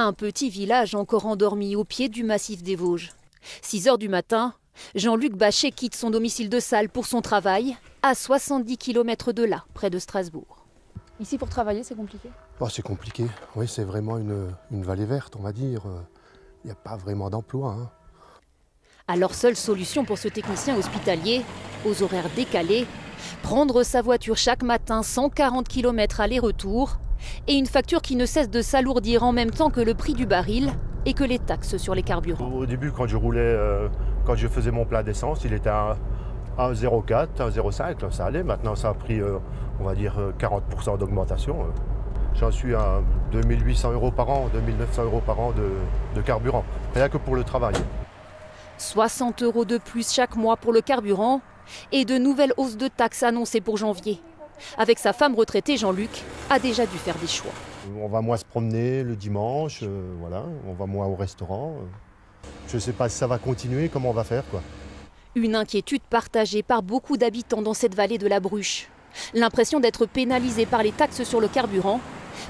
Un petit village encore endormi au pied du massif des Vosges. 6 h du matin, Jean-Luc Bachet quitte son domicile de Salles pour son travail, à 70 km de là, près de Strasbourg. Ici, pour travailler, c'est compliqué? C'est compliqué, oui, c'est vraiment une vallée verte, on va dire. Il n'y a pas vraiment d'emploi. Alors, seule solution pour ce technicien hospitalier, aux horaires décalés, prendre sa voiture chaque matin 140 km aller-retour et une facture qui ne cesse de s'alourdir en même temps que le prix du baril et que les taxes sur les carburants. Au début, quand je roulais, quand je faisais mon plein d'essence, il était à 1,04, 1,05, ça allait. Maintenant, ça a pris, on va dire, 40% d'augmentation. J'en suis à 2800 € par an, 2900 € par an de carburant, rien que pour le travail. 60 € de plus chaque mois pour le carburant et de nouvelles hausses de taxes annoncées pour janvier. Avec sa femme retraitée, Jean-Luc a déjà dû faire des choix. On va moins se promener le dimanche, voilà, on va moins au restaurant. Je ne sais pas si ça va continuer, comment on va faire, quoi. Une inquiétude partagée par beaucoup d'habitants dans cette vallée de la Bruche. L'impression d'être pénalisé par les taxes sur le carburant,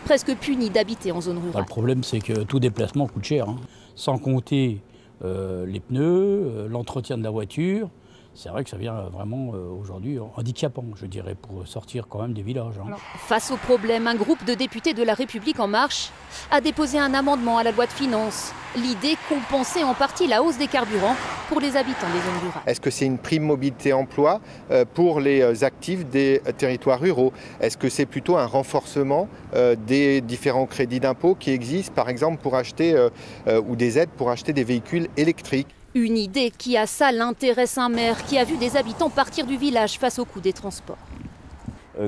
presque puni d'habiter en zone rurale. Le problème, c'est que tout déplacement coûte cher, sans compter les pneus, l'entretien de la voiture. C'est vrai que ça vient vraiment aujourd'hui handicapant, je dirais, pour sortir quand même des villages. Face au problème, un groupe de députés de La République En Marche a déposé un amendement à la loi de finances. L'idée, compenser en partie la hausse des carburants pour les habitants des zones rurales. Est-ce que c'est une prime mobilité emploi pour les actifs des territoires ruraux? Est-ce que c'est plutôt un renforcement des différents crédits d'impôt qui existent, par exemple, pour acheter ou des aides pour acheter des véhicules électriques? Une idée qui, à Salles, intéresse un maire qui a vu des habitants partir du village face au coût des transports.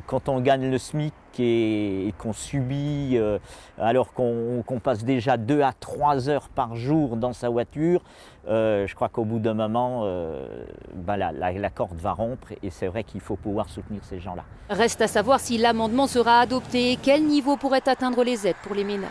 Quand on gagne le SMIC et qu'on subit, alors qu'on passe déjà 2 à 3 heures par jour dans sa voiture, je crois qu'au bout d'un moment, la corde va rompre et c'est vrai qu'il faut pouvoir soutenir ces gens-là. Reste à savoir si l'amendement sera adopté et quel niveau pourraient atteindre les aides pour les ménages.